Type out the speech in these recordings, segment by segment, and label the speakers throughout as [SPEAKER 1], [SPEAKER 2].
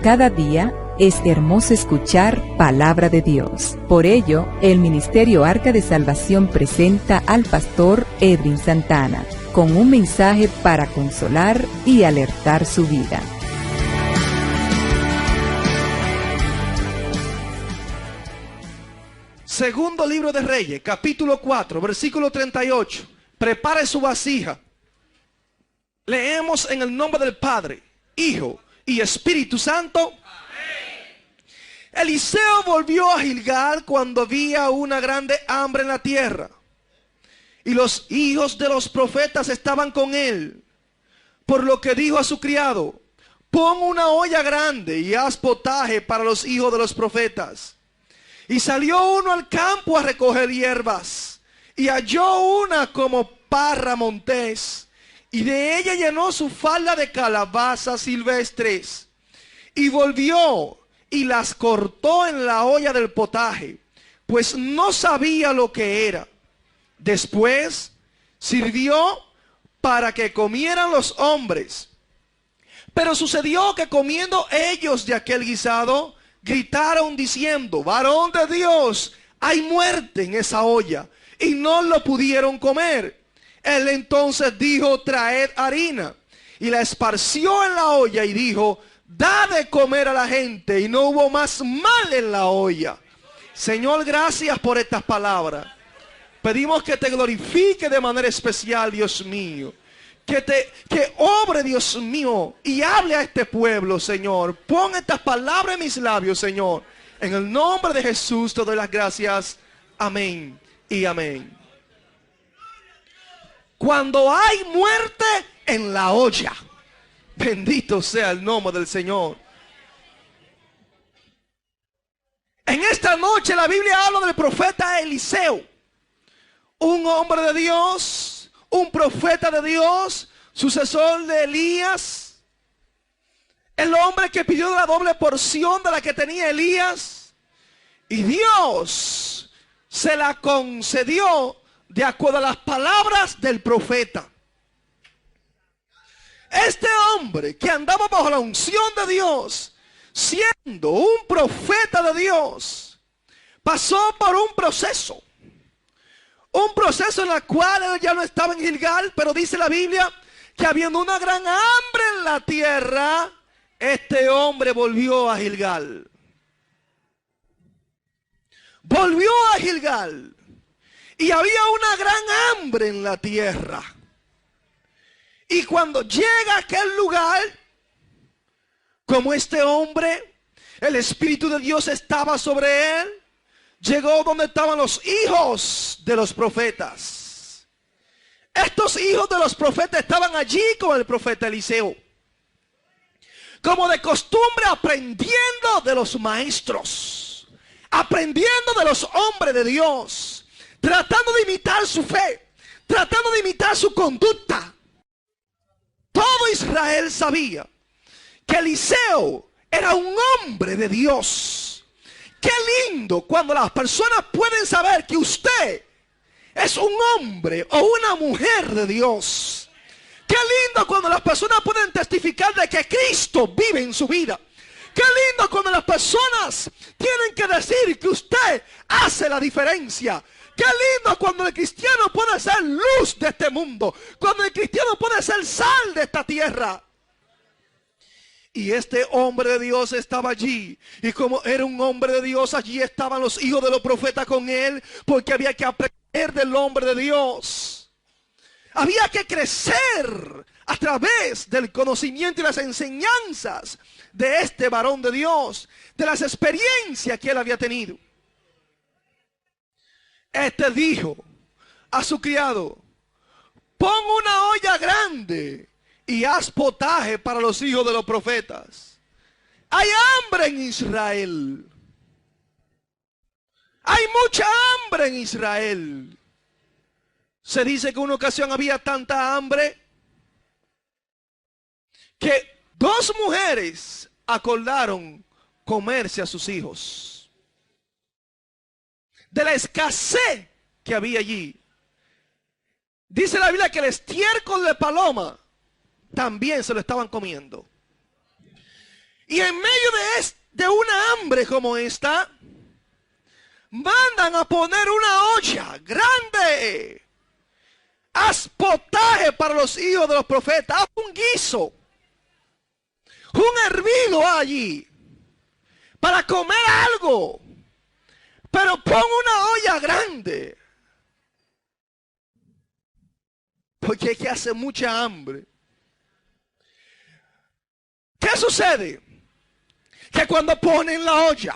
[SPEAKER 1] Cada día es hermoso escuchar palabra de Dios. Por ello, el Ministerio Arca de Salvación presenta al pastor Edwin Santana con un mensaje para consolar y alertar su vida.
[SPEAKER 2] Segundo libro de Reyes, capítulo 4, versículo 38. Prepare su vasija. Leemos en el nombre del Padre, Hijo y Espíritu Santo. Amén. Eliseo volvió a Gilgal cuando había una grande hambre en la tierra. Y los hijos de los profetas estaban con él. Por lo que dijo a su criado: pon una olla grande y haz potaje para los hijos de los profetas. Y salió uno al campo a recoger hierbas, y halló una como parra montés, y de ella llenó su falda de calabazas silvestres. Y volvió y las cortó en la olla del potaje, pues no sabía lo que era. Después sirvió para que comieran los hombres. Pero sucedió que comiendo ellos de aquel guisado, gritaron diciendo: varón de Dios, hay muerte en esa olla. Y no lo pudieron comer. Él entonces dijo: traed harina. Y la esparció en la olla y dijo: da de comer a la gente. Y no hubo más mal en la olla. Señor, gracias por estas palabras. Pedimos que te glorifique de manera especial, Dios mío. Que obre, Dios mío, y hable a este pueblo, Señor. Pon estas palabras en mis labios, Señor. En el nombre de Jesús te doy las gracias. Amén y amén. Cuando hay muerte en la olla, bendito sea el nombre del Señor. En esta noche la Biblia habla del profeta Eliseo, un hombre de Dios, un profeta de Dios, sucesor de Elías, el hombre que pidió la doble porción de la que tenía Elías, y Dios se la concedió de acuerdo a las palabras del profeta. Este hombre que andaba bajo la unción de Dios, siendo un profeta de Dios, pasó por un proceso en el cual él ya no estaba en Gilgal, pero dice la Biblia que habiendo una gran hambre en la tierra, este hombre volvió a Gilgal. Volvió a Gilgal. Y había una gran hambre en la tierra. Y cuando llega a aquel lugar, como este hombre, el Espíritu de Dios estaba sobre él. Llegó donde estaban los hijos de los profetas. Estos hijos de los profetas estaban allí con el profeta Eliseo, como de costumbre, aprendiendo de los maestros, aprendiendo de los hombres de Dios, tratando de imitar su fe, tratando de imitar su conducta. Todo Israel sabía que Eliseo era un hombre de Dios. Qué lindo cuando las personas pueden saber que usted es un hombre o una mujer de Dios. Qué lindo cuando las personas pueden testificar de que Cristo vive en su vida. Qué lindo cuando las personas tienen que decir que usted hace la diferencia. Qué lindo cuando el cristiano puede ser luz de este mundo. Cuando el cristiano puede ser sal de esta tierra. Y este hombre de Dios estaba allí. Y como era un hombre de Dios, allí estaban los hijos de los profetas con él. Porque había que aprender del hombre de Dios. Había que crecer a través del conocimiento y las enseñanzas de este varón de Dios. De las experiencias que él había tenido. Este dijo a su criado: pon una olla grande y haz potaje para los hijos de los profetas. Hay hambre en Israel. Hay mucha hambre en Israel. Se dice que en una ocasión había tanta hambre que 2 mujeres acordaron comerse a sus hijos. De la escasez que había allí. Dice la Biblia que el estiércol de paloma también se lo estaban comiendo. Y en medio de una hambre como esta, mandan a poner una olla grande. Haz potaje para los hijos de los profetas. Haz un guiso, un hervido allí, para comer algo. Pero pon una olla grande. Porque es que hace mucha hambre. ¿Qué sucede? Que cuando ponen la olla,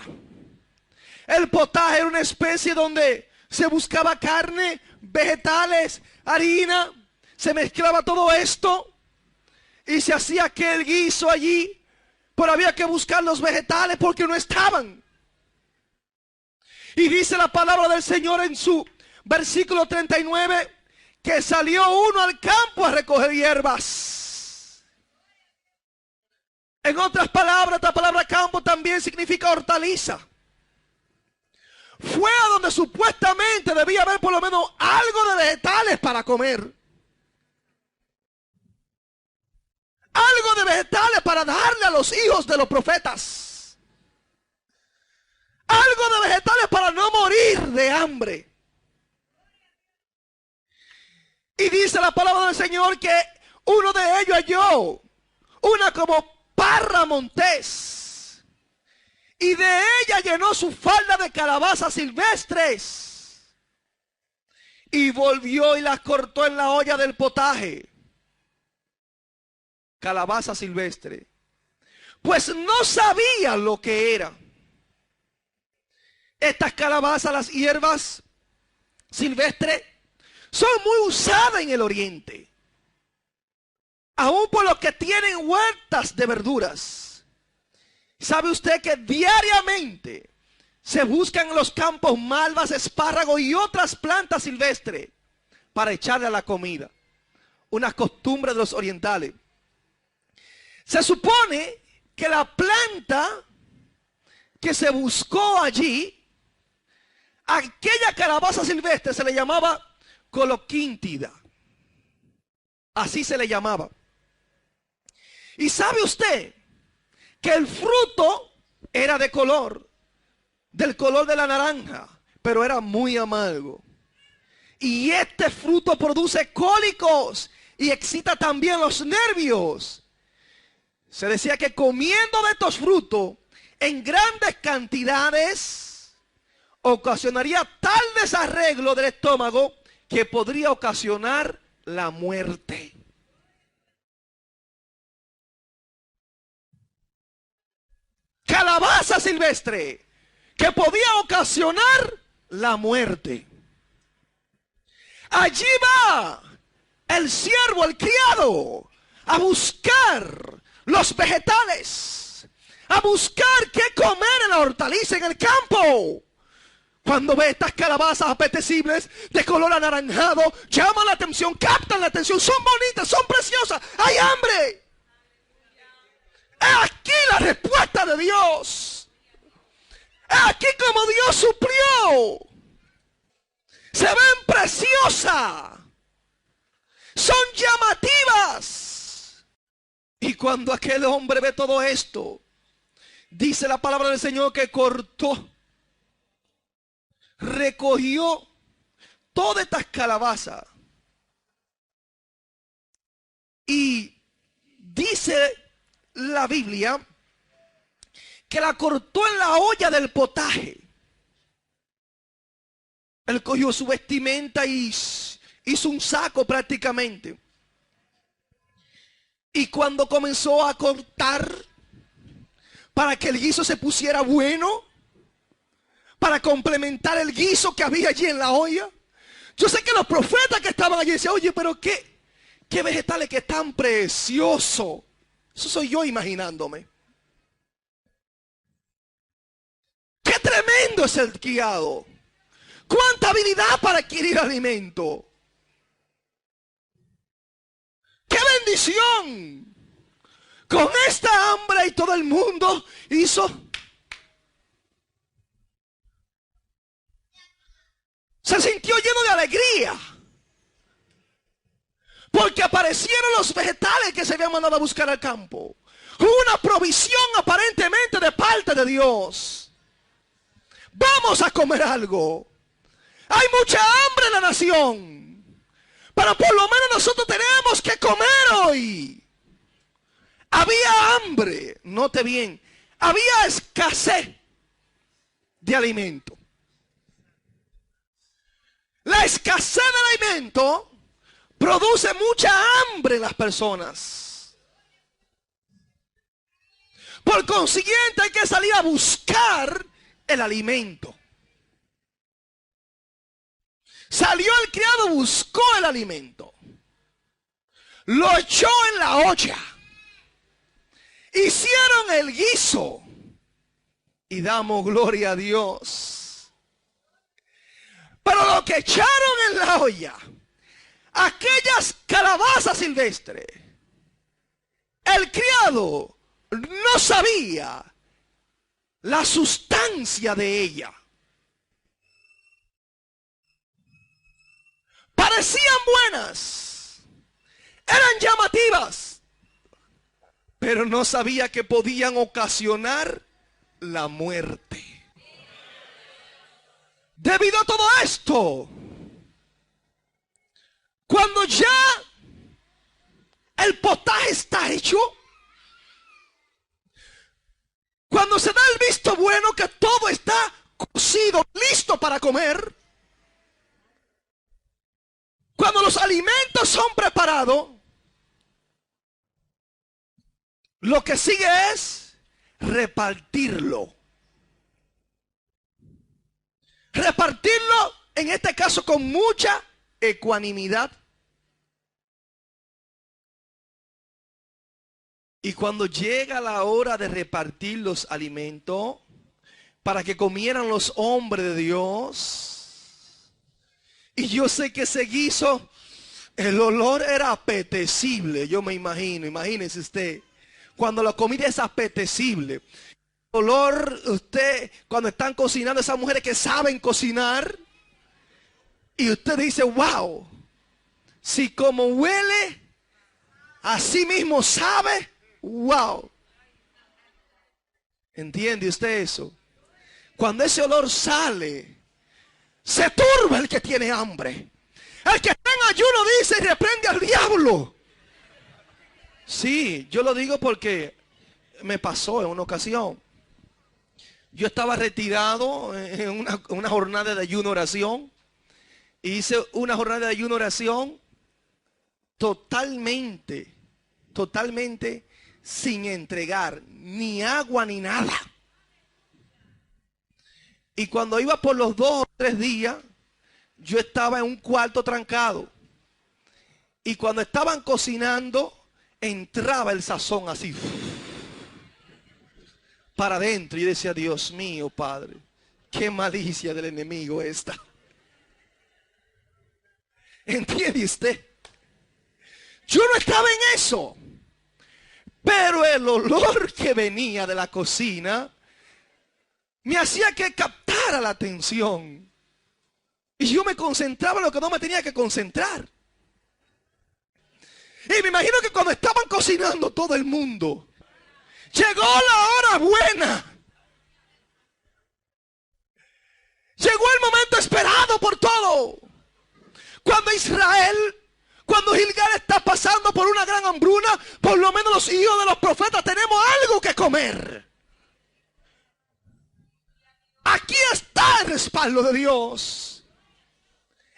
[SPEAKER 2] el potaje era una especie donde se buscaba carne, vegetales, harina, se mezclaba todo esto y se hacía aquel guiso allí, pero había que buscar los vegetales porque no estaban. Y dice la palabra del Señor en su versículo 39, que salió uno al campo a recoger hierbas. En otras palabras, esta palabra campo también significa hortaliza. Fue a donde supuestamente debía haber por lo menos algo de vegetales para comer. Algo de vegetales para darle a los hijos de los profetas. Algo de vegetales para no morir de hambre. Y dice la palabra del Señor que uno de ellos halló una como parra montés, y de ella llenó su falda de calabazas silvestres, y volvió y las cortó en la olla del potaje. Calabaza silvestre, pues no sabía lo que era. Estas calabazas, las hierbas silvestres, son muy usadas en el oriente, aún por los que tienen huertas de verduras. ¿Sabe usted que diariamente se buscan en los campos malvas, espárragos y otras plantas silvestres para echarle a la comida? Una costumbre de los orientales. Se supone que la planta que se buscó allí, aquella calabaza silvestre, se le llamaba coloquíntida. Así se le llamaba. Y sabe usted que el fruto era del color de la naranja, pero era muy amargo. Y este fruto produce cólicos y excita también los nervios. Se decía que comiendo de estos frutos en grandes cantidades ocasionaría tal desarreglo del estómago que podría ocasionar la muerte. Calabaza silvestre que podía ocasionar la muerte. Allí va el siervo, el criado, a buscar los vegetales, a buscar qué comer en la hortaliza, en el campo. Cuando ve estas calabazas apetecibles de color anaranjado, llaman la atención, captan la atención, son bonitas, son preciosas, hay hambre. Es aquí la respuesta de Dios. Es aquí como Dios suplió. Se ven preciosas, son llamativas. Y cuando aquel hombre ve todo esto, dice la palabra del Señor que cortó, recogió todas estas calabazas y dice la Biblia que la cortó en la olla del potaje. Él cogió su vestimenta y hizo un saco prácticamente. Y cuando comenzó a cortar para que el guiso se pusiera bueno, para complementar el guiso que había allí en la olla. Yo sé que los profetas que estaban allí decían, oye, pero qué vegetales que tan preciosos. Eso soy yo imaginándome. Qué tremendo es el criado. Cuánta habilidad para adquirir alimento. ¡Qué bendición! Con esta hambre y todo el mundo hizo. Se sintió lleno de alegría. Porque aparecieron los vegetales que se habían mandado a buscar al campo. Hubo una provisión aparentemente de parte de Dios. Vamos a comer algo. Hay mucha hambre en la nación. Pero por lo menos nosotros tenemos que comer hoy. Había hambre, note bien. Había escasez de alimento. La escasez de alimento produce mucha hambre en las personas. Por consiguiente, hay que salir a buscar el alimento. Salió el criado, buscó el alimento. Lo echó en la olla. Hicieron el guiso. Y damos gloria a Dios. Pero lo que echaron en la olla, aquellas calabazas silvestres, el criado no sabía la sustancia de ella. Parecían buenas, eran llamativas, pero no sabía que podían ocasionar la muerte. Debido a todo esto, cuando ya el potaje está hecho, cuando se da el visto bueno que todo está cocido, listo para comer, cuando los alimentos son preparados, lo que sigue es repartirlo. Repartirlo, en este caso, con mucha ecuanimidad. Y cuando llega la hora de repartir los alimentos para que comieran los hombres de Dios, y yo sé que ese guiso, el olor era apetecible, yo me imagino, imagínese usted, cuando la comida es apetecible. Olor, usted, cuando están cocinando, esas mujeres que saben cocinar, y usted dice, wow, si como huele, así mismo sabe, wow. ¿Entiende usted eso? Cuando ese olor sale, se turba el que tiene hambre. El que está en ayuno dice y reprende al diablo. Sí, yo lo digo porque me pasó en una ocasión. Yo estaba retirado en una jornada de ayuno oración. Hice una jornada de ayuno oración totalmente sin entregar ni agua ni nada. Y cuando iba por los 2 o 3 días, yo estaba en un cuarto trancado. Y cuando estaban cocinando, entraba el sazón así para adentro. Y decía, Dios mío, Padre, qué malicia del enemigo esta. ¿Entiende usted? Yo no estaba en eso. Pero el olor que venía de la cocina me hacía que captara la atención. Y yo me concentraba en lo que no me tenía que concentrar. Y me imagino que cuando estaban cocinando todo el mundo, llegó la hora buena. Llegó el momento esperado por todo. Cuando Gilgal está pasando por una gran hambruna, por lo menos los hijos de los profetas tenemos algo que comer. Aquí está el respaldo de Dios.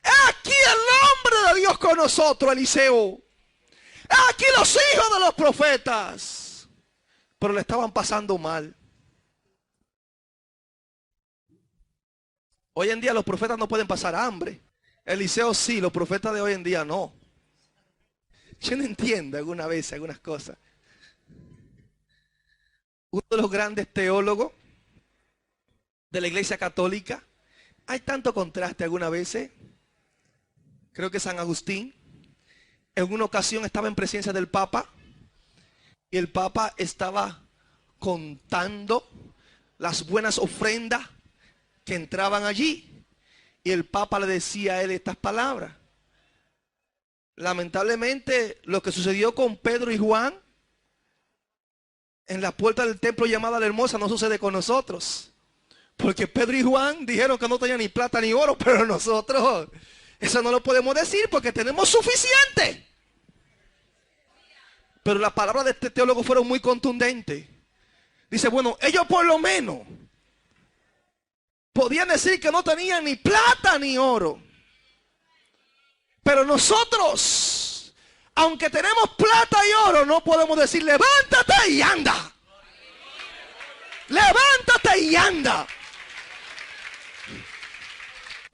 [SPEAKER 2] Aquí el nombre de Dios con nosotros, Eliseo. Aquí los hijos de los profetas. Pero le estaban pasando mal. Hoy en día los profetas no pueden pasar hambre. Eliseo sí, los profetas de hoy en día no. Yo no entiendo alguna vez algunas cosas. Uno de los grandes teólogos de la Iglesia Católica, hay tanto contraste algunas veces. Creo que San Agustín, en una ocasión estaba en presencia del Papa y el Papa estaba contando las buenas ofrendas que entraban allí. Y el Papa le decía a él estas palabras: Lamentablemente, lo que sucedió con Pedro y Juan en la puerta del templo llamada La Hermosa no sucede con nosotros. Porque Pedro y Juan dijeron que no tenían ni plata ni oro, pero nosotros eso no lo podemos decir porque tenemos suficiente. Pero las palabras de este teólogo fueron muy contundentes. Dice, bueno, ellos por lo menos podían decir que no tenían ni plata ni oro. Pero nosotros, aunque tenemos plata y oro, no podemos decir, levántate y anda. Levántate y anda.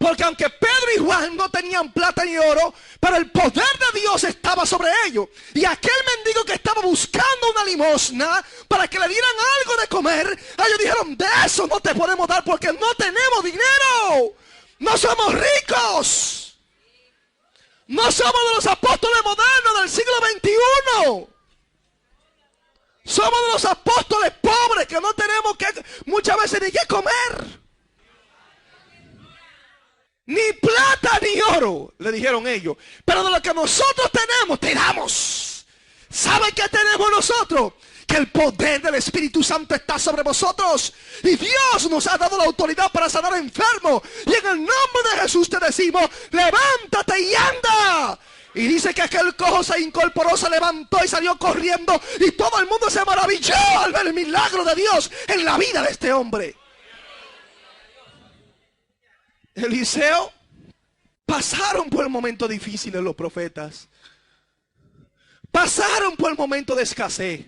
[SPEAKER 2] Porque aunque Pedro y Juan no tenían plata ni oro, pero el poder de Dios estaba sobre ellos. Y aquel mendigo que estaba buscando una limosna para que le dieran algo de comer, ellos dijeron, de eso no te podemos dar porque no tenemos dinero. No somos ricos. No somos de los apóstoles modernos del siglo XXI. Somos de los apóstoles pobres que no tenemos que muchas veces ni qué comer. Ni plata ni oro, le dijeron ellos. Pero de lo que nosotros tenemos, te damos. ¿Saben qué tenemos nosotros? Que el poder del Espíritu Santo está sobre vosotros. Y Dios nos ha dado la autoridad para sanar enfermos. Y en el nombre de Jesús te decimos, levántate y anda. Y dice que aquel cojo se incorporó, se levantó y salió corriendo. Y todo el mundo se maravilló al ver el milagro de Dios en la vida de este hombre. Eliseo, pasaron por el momento difícil los profetas. Pasaron por el momento de escasez.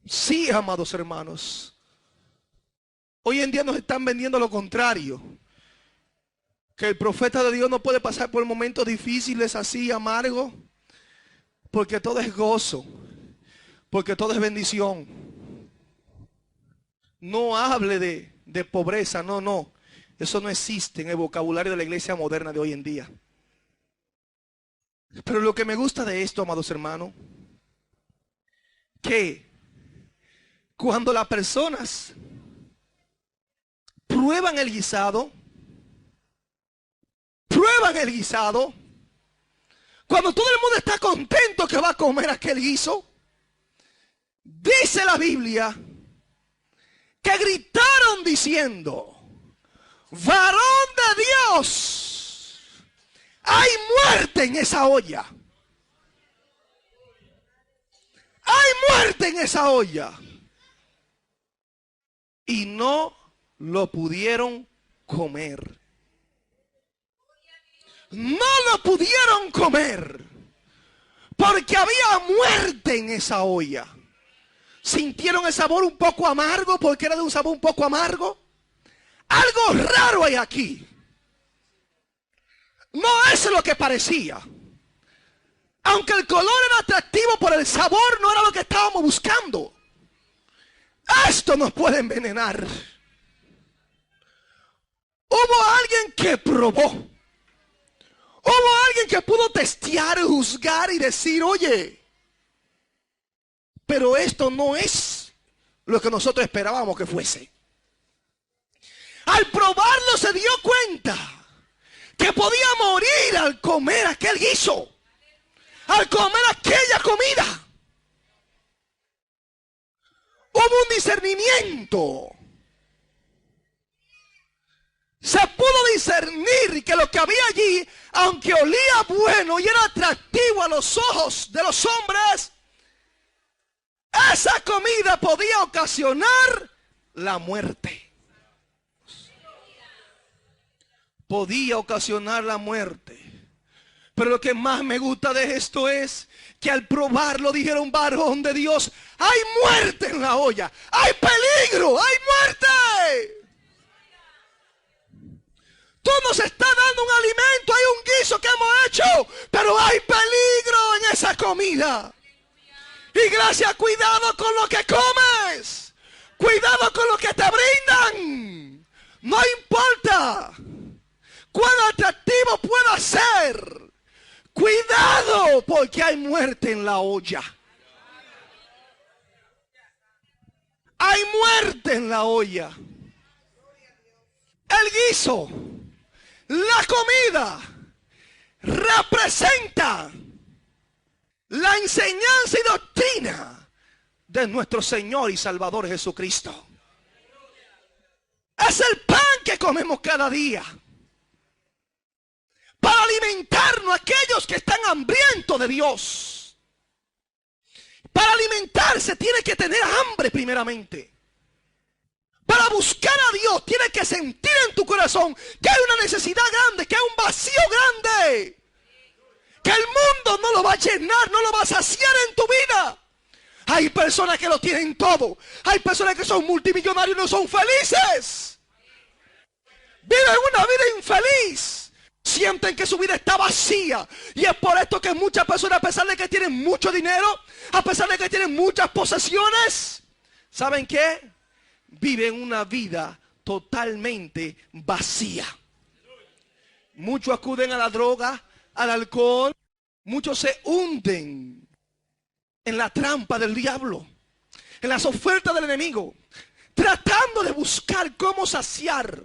[SPEAKER 2] Sí, amados hermanos. Hoy en día nos están vendiendo lo contrario. Que el profeta de Dios no puede pasar por momentos difíciles así, amargos. Porque todo es gozo. Porque todo es bendición. No hable de pobreza, no. Eso no existe en el vocabulario de la iglesia moderna de hoy en día. Pero lo que me gusta de esto, amados hermanos, que cuando las personas prueban el guisado, cuando todo el mundo está contento que va a comer aquel guiso, dice la Biblia que gritaron diciendo, varón de Dios, hay muerte en esa olla. Hay muerte en esa olla. Y no lo pudieron comer. No lo pudieron comer. Porque había muerte en esa olla. ¿Sintieron el sabor un poco amargo? Porque era de un sabor un poco amargo. Algo raro hay aquí. No es lo que parecía. Aunque el color era atractivo, por el sabor no era lo que estábamos buscando. Esto nos puede envenenar. Hubo alguien que probó. Hubo alguien que pudo testear, juzgar y decir, oye, pero esto no es lo que nosotros esperábamos que fuese. Al probarlo se dio cuenta que podía morir al comer aquel guiso, al comer aquella comida. Hubo un discernimiento. Se pudo discernir que lo que había allí, aunque olía bueno y era atractivo a los ojos de los hombres, esa comida podía ocasionar la muerte. Podía ocasionar la muerte. Pero lo que más me gusta de esto es que al probarlo dijeron, varón de Dios, hay muerte en la olla, hay peligro, hay muerte. Tú nos estás dando un alimento, hay un guiso que hemos hecho, pero hay peligro en esa comida. Iglesia, cuidado con lo que comes. Cuidado con lo que te brindan. No importa cuán atractivo pueda ser. Cuidado, porque hay muerte en la olla. Hay muerte en la olla. El guiso, la comida, representa la enseñanza y doctrina de nuestro Señor y Salvador Jesucristo. Es el pan que comemos cada día para alimentarnos a aquellos que están hambrientos de Dios. Para alimentarse tiene que tener hambre primeramente. Para buscar a Dios tiene que sentir en tu corazón que hay una necesidad grande, que hay un vacío grande, que el mundo no lo va a llenar, no lo va a saciar en tu vida. Hay personas que lo tienen todo. Hay personas que son multimillonarios y no son felices. Viven una vida infeliz. Sienten que su vida está vacía. Y es por esto que muchas personas, a pesar de que tienen mucho dinero, a pesar de que tienen muchas posesiones, ¿saben qué? Viven una vida totalmente vacía. Muchos acuden a la droga, al alcohol. Muchos se hunden en la trampa del diablo, en las ofertas del enemigo, tratando de buscar cómo saciar,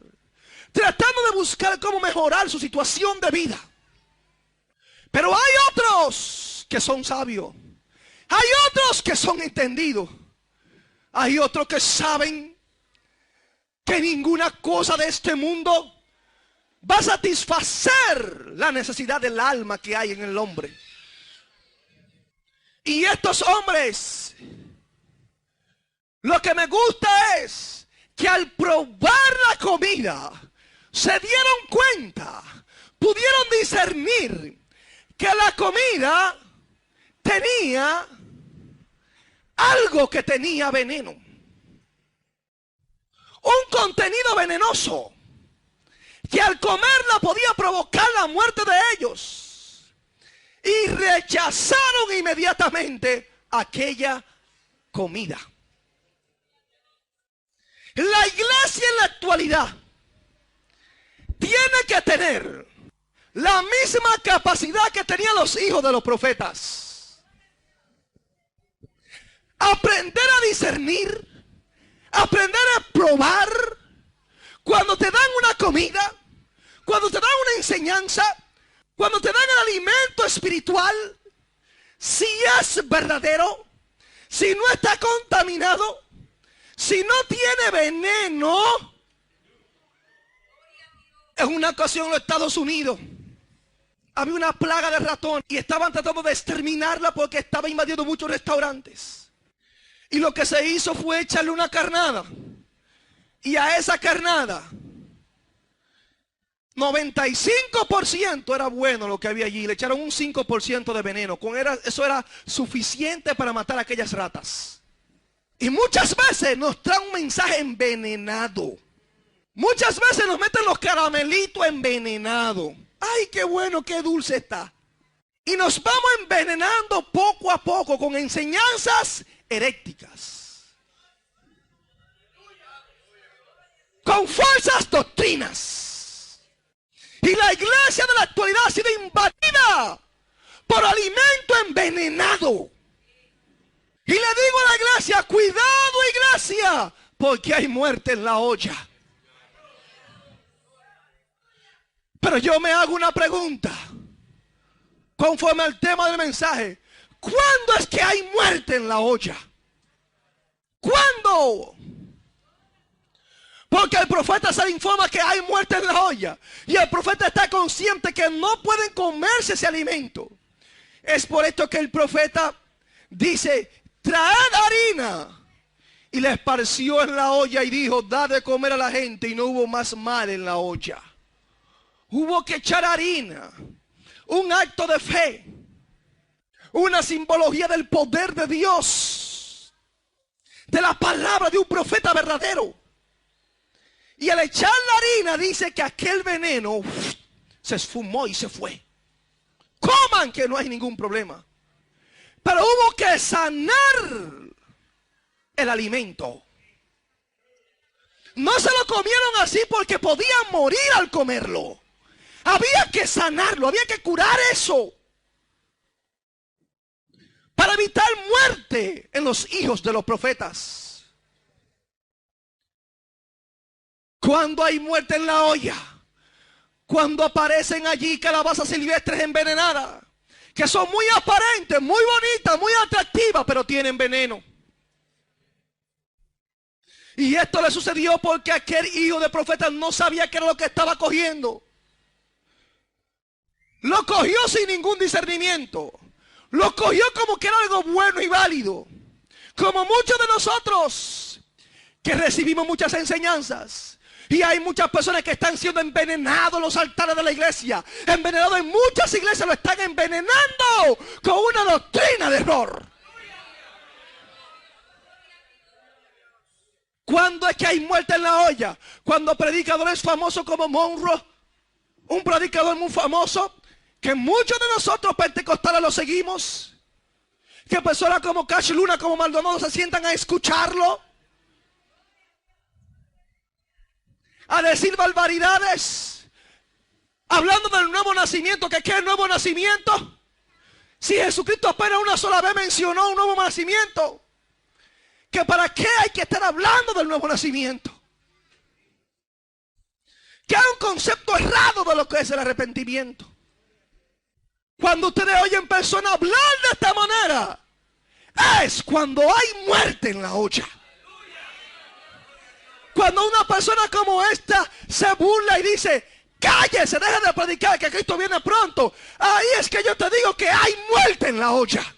[SPEAKER 2] tratando de buscar cómo mejorar su situación de vida. Pero hay otros que son sabios, hay otros que son entendidos, hay otros que saben que ninguna cosa de este mundo va a satisfacer la necesidad del alma que hay en el hombre. Y estos hombres, lo que me gusta es que al probar la comida, se dieron cuenta, pudieron discernir que la comida tenía algo que tenía veneno. Un contenido venenoso que al comerla podía provocar la muerte de ellos. Y rechazaron inmediatamente aquella comida. La iglesia en la actualidad tiene que tener la misma capacidad que tenían los hijos de los profetas. Aprender a discernir, aprender a probar. Cuando te dan una comida, cuando te dan una enseñanza, cuando te dan el alimento espiritual, si es verdadero, si no está contaminado, si no tiene veneno. En una ocasión en los Estados Unidos había una plaga de ratón y estaban tratando de exterminarla porque estaba invadiendo muchos restaurantes. Y lo que se hizo fue echarle una carnada. Y a esa carnada 95% era bueno lo que había allí. Le echaron un 5% de veneno. Eso era suficiente para matar a aquellas ratas. Y muchas veces nos traen un mensaje envenenado. Muchas veces nos meten los caramelitos envenenados. Ay, qué bueno, qué dulce está. Y nos vamos envenenando poco a poco con enseñanzas heréticas, con falsas doctrinas. Y la iglesia de la actualidad ha sido invadida por alimento envenenado. Y le digo a la iglesia, cuidado iglesia, porque hay muerte en la olla. Pero yo me hago una pregunta, conforme al tema del mensaje. ¿Cuándo es que hay muerte en la olla? ¿Cuándo? Porque el profeta se le informa que hay muerte en la olla. Y el profeta está consciente que no pueden comerse ese alimento. Es por esto que el profeta dice, traed harina. Y le esparció en la olla y dijo, da de comer a la gente. Y no hubo más mal en la olla. Hubo que echar harina. Un acto de fe. Una simbología del poder de Dios. De la palabra de un profeta verdadero. Y al echar la harina dice que aquel veneno se esfumó y se fue. Coman que no hay ningún problema. Pero hubo que sanar el alimento. No se lo comieron así porque podían morir al comerlo. Había que sanarlo, había que curar eso. Para evitar muerte en los hijos de los profetas. Cuando hay muerte en la olla, Cuando aparecen allí calabazas silvestres envenenadas, que son muy aparentes, muy bonitas, muy atractivas, pero tienen veneno. Y esto le sucedió porque aquel hijo de profeta no sabía qué era lo que estaba cogiendo. Lo cogió sin ningún discernimiento. Lo cogió como que era algo bueno y válido. Como muchos de nosotros que recibimos muchas enseñanzas. Y hay muchas personas que están siendo envenenados en los altares de la iglesia. Envenenados en muchas iglesias, lo están envenenando con una doctrina de error. ¿Cuándo es que hay muerte en la olla? Cuando predicadores famosos como Monroe, un predicador muy famoso, que muchos de nosotros pentecostales lo seguimos, que personas como Cash Luna, como Maldonado se sientan a escucharlo, a decir barbaridades, hablando del nuevo nacimiento. ¿Qué es el nuevo nacimiento? Si Jesucristo apenas una sola vez mencionó un nuevo nacimiento, ¿que para qué hay que estar hablando del nuevo nacimiento? Que hay un concepto errado de lo que es el arrepentimiento. Cuando ustedes oyen personas hablar de esta manera, es cuando hay muerte en la olla. Cuando una persona como esta se burla y dice, cállese, deja de predicar que Cristo viene pronto. Ahí es que yo te digo que hay muerte en la olla.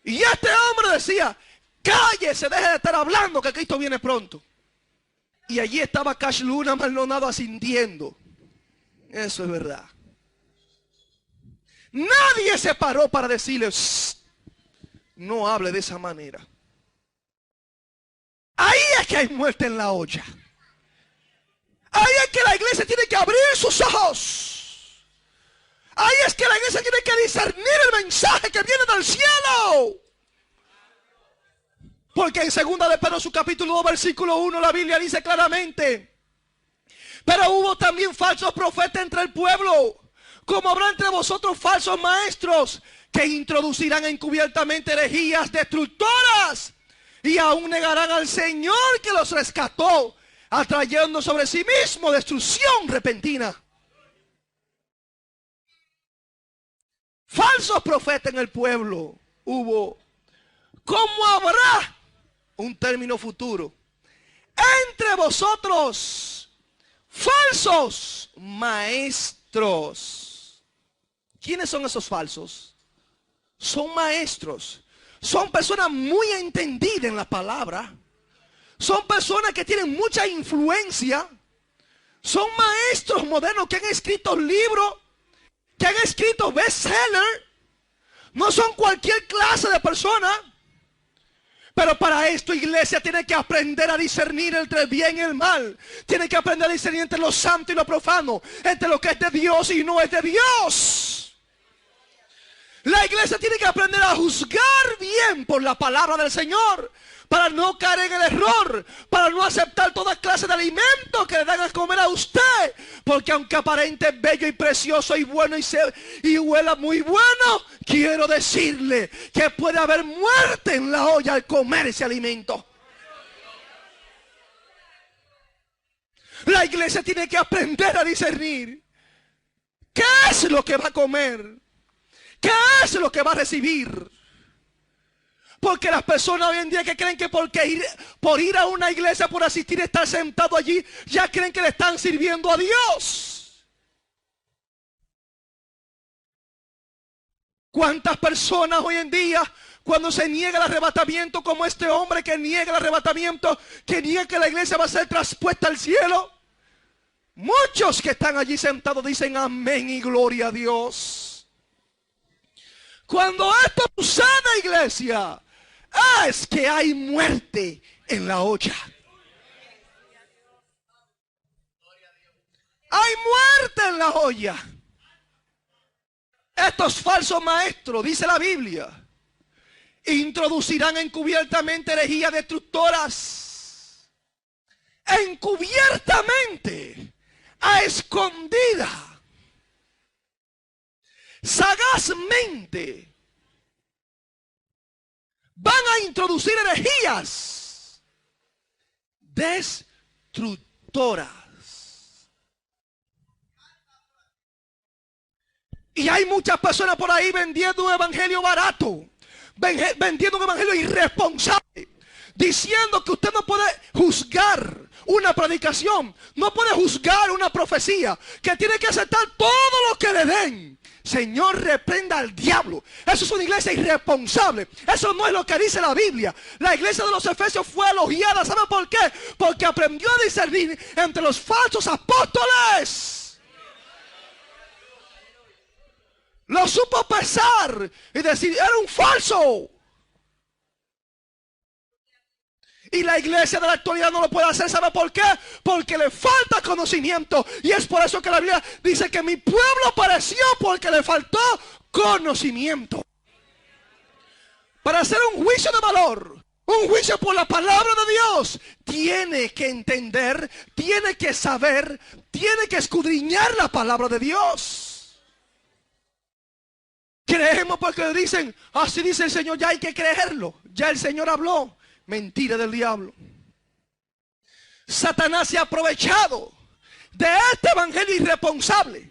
[SPEAKER 2] Y este hombre decía, cállese, deje de estar hablando que Cristo viene pronto. Y allí estaba Cash Luna Maldonado asintiendo. Eso es verdad. Nadie se paró para decirle, no hable de esa manera. Ahí es que hay muerte en la olla. Ahí es que la iglesia tiene que abrir sus ojos. Ahí es que la iglesia tiene que discernir el mensaje que viene del cielo. Porque en 2 de Pedro, su capítulo 2, versículo 1, la Biblia dice claramente, pero hubo también falsos profetas entre el pueblo, como habrá entre vosotros falsos maestros, que introducirán encubiertamente herejías destructoras, y aún negarán al Señor que los rescató, atrayendo sobre sí mismo destrucción repentina. Falsos profetas en el pueblo hubo. ¿Cómo habrá? Un término futuro. Entre vosotros, falsos maestros. ¿Quiénes son esos falsos? Son maestros. Son personas muy entendidas en la palabra. Son personas que tienen mucha influencia. Son maestros modernos que han escrito libros, que han escrito bestsellers. No son cualquier clase de persona. Pero para esto, iglesia, tiene que aprender a discernir entre el bien y el mal. Tiene que aprender a discernir entre lo santo y lo profano, entre lo que es de Dios y no es de Dios. La iglesia tiene que aprender a juzgar bien por la palabra del Señor, para no caer en el error, para no aceptar toda clase de alimentos que le dan a comer a usted. Porque aunque aparente bello y precioso y bueno y huela muy bueno, quiero decirle que puede haber muerte en la olla al comer ese alimento. La iglesia tiene que aprender a discernir qué es lo que va a comer, qué es lo que va a recibir. Porque las personas hoy en día que creen que por ir a una iglesia, por asistir, estar sentado allí, ya creen que le están sirviendo a Dios. ¿Cuántas personas hoy en día, cuando se niega el arrebatamiento, como este hombre que niega el arrebatamiento, que niega que la iglesia va a ser traspuesta al cielo? Muchos que están allí sentados dicen amén y gloria a Dios. Cuando esto sucede, iglesia, es que hay muerte en la olla. Hay muerte en la olla. Estos falsos maestros, dice la Biblia, introducirán encubiertamente herejías destructoras. Encubiertamente, a escondida, sagazmente, van a introducir herejías destructoras. Y hay muchas personas por ahí vendiendo un evangelio barato, vendiendo un evangelio irresponsable, diciendo que usted no puede juzgar una predicación, no puede juzgar una profecía, que tiene que aceptar todo lo que le den. Señor, reprenda al diablo. Eso es una iglesia irresponsable. Eso no es lo que dice la Biblia. La iglesia de los Efesios fue elogiada. ¿Sabe por qué? Porque aprendió a discernir entre los falsos apóstoles. Lo supo pesar y decir, era un falso. Y la iglesia de la actualidad no lo puede hacer. ¿Sabe por qué? Porque le falta conocimiento. Y es por eso que la Biblia dice que mi pueblo pereció porque le faltó conocimiento. Para hacer un juicio de valor, un juicio por la palabra de Dios, tiene que entender, tiene que saber, tiene que escudriñar la palabra de Dios. Creemos porque dicen, así dice el Señor, ya hay que creerlo. Ya el Señor habló. Mentira del diablo. Satanás se ha aprovechado de este evangelio irresponsable.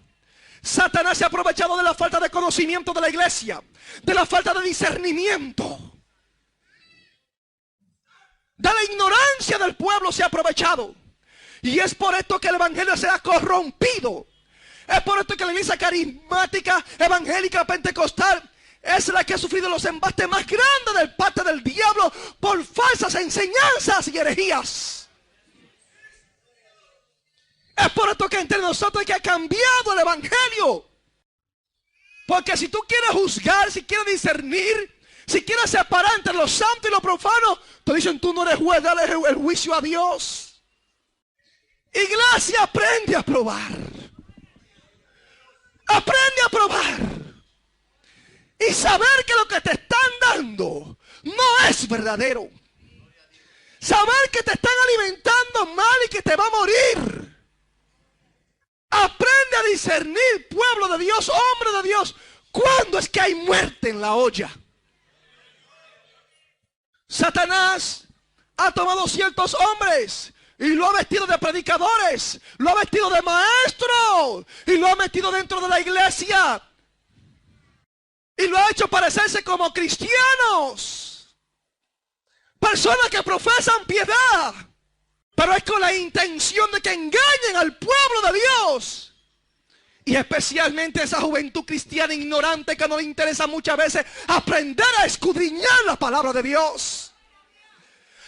[SPEAKER 2] Satanás se ha aprovechado de la falta de conocimiento de la iglesia, de la falta de discernimiento, de la ignorancia del pueblo se ha aprovechado. Y es por esto que el evangelio se ha corrompido. Es por esto que la iglesia carismática, evangélica, pentecostal es la que ha sufrido los embates más grandes del parte del diablo por falsas enseñanzas y herejías. Es por esto que entre nosotros que ha cambiado el evangelio. Porque si tú quieres juzgar, si quieres discernir, si quieres separar entre lo santo y lo profano, te dicen, tú no eres juez, dale el juicio a Dios. Iglesia, aprende a probar. Aprende a probar. Y saber que lo que te están dando no es verdadero. Saber que te están alimentando mal y que te va a morir. Aprende a discernir, pueblo de Dios, hombre de Dios, cuándo es que hay muerte en la olla. Satanás ha tomado ciertos hombres y lo ha vestido de predicadores, lo ha vestido de maestros y lo ha metido dentro de la iglesia. Y lo ha hecho parecerse como cristianos. Personas que profesan piedad, pero es con la intención de que engañen al pueblo de Dios. Y especialmente esa juventud cristiana ignorante que no le interesa muchas veces aprender a escudriñar la palabra de Dios.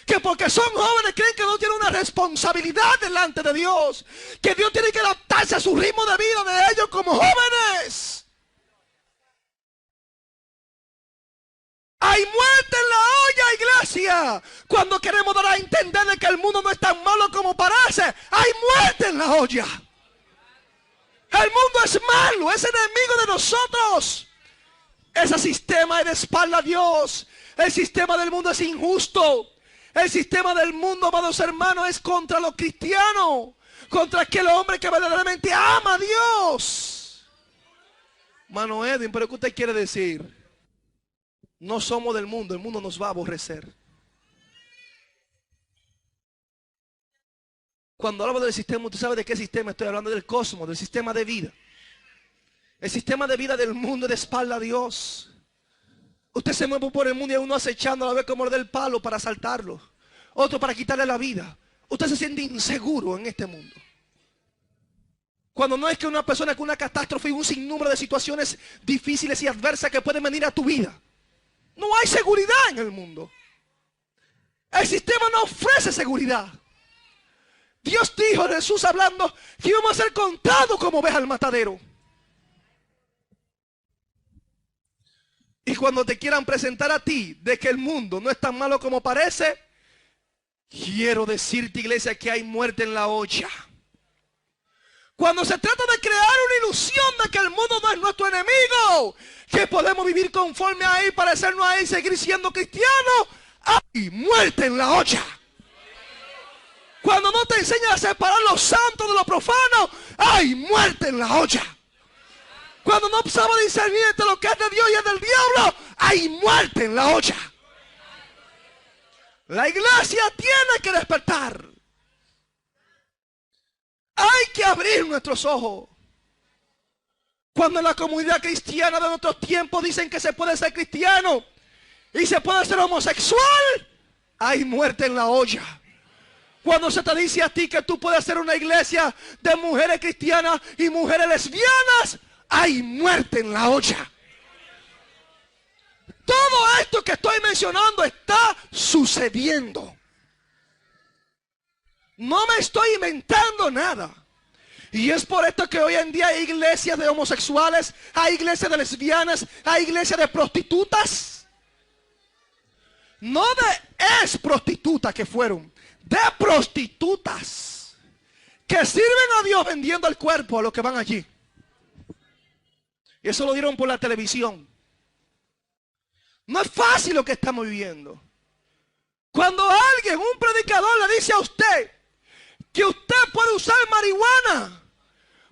[SPEAKER 2] Que porque son jóvenes creen que no tienen una responsabilidad delante de Dios. Que Dios tiene que adaptarse a su ritmo de vida de ellos como jóvenes. Hay muerte en la olla, iglesia. Cuando queremos dar a entender de que el mundo no es tan malo como parece, hay muerte en la olla. El mundo es malo, es enemigo de nosotros. Ese sistema es de espalda a Dios. El sistema del mundo es injusto. El sistema del mundo, amados hermanos, es contra los cristianos. Contra aquel hombre que verdaderamente ama a Dios. Mano Edwin, ¿pero qué usted quiere decir? No somos del mundo, el mundo nos va a aborrecer. Cuando hablo del sistema, ¿usted sabe de qué sistema estoy hablando? Del cosmos, del sistema de vida. El sistema de vida del mundo es de espalda a Dios. Usted se mueve por el mundo y uno acechando a ver cómo le da el palo para asaltarlo. Otro para quitarle la vida. Usted se siente inseguro en este mundo. Cuando no es que una persona con una catástrofe y un sinnúmero de situaciones difíciles y adversas que pueden venir a tu vida. No hay seguridad en el mundo. El sistema no ofrece seguridad. Dios dijo, Jesús hablando, que íbamos a ser contados como ovejas al matadero. Y cuando te quieran presentar a ti de que el mundo no es tan malo como parece, quiero decirte, iglesia, que hay muerte en la olla. Cuando se trata de crear una ilusión de que el mundo no es nuestro enemigo, que podemos vivir conforme a él, parecernos a él y seguir siendo cristianos, hay muerte en la olla. Cuando no te enseñan a separar lo santo de lo profano, hay muerte en la olla. Cuando no sabes discernir entre lo que es de Dios y es del diablo, hay muerte en la olla. La iglesia tiene que despertar. Hay que abrir nuestros ojos. Cuando en la comunidad cristiana de nuestros tiempos dicen que se puede ser cristiano y se puede ser homosexual, hay muerte en la olla. Cuando se te dice a ti que tú puedes hacer una iglesia de mujeres cristianas y mujeres lesbianas, hay muerte en la olla. Todo esto que estoy mencionando está sucediendo. No me estoy inventando nada. Y es por esto que hoy en día hay iglesias de homosexuales, hay iglesias de lesbianas, hay iglesias de prostitutas. No de ex prostitutas que fueron, de prostitutas que sirven a Dios vendiendo el cuerpo a los que van allí. Y eso lo dieron por la televisión. No es fácil lo que estamos viviendo. Cuando alguien, un predicador, le dice a usted que usted puede usar marihuana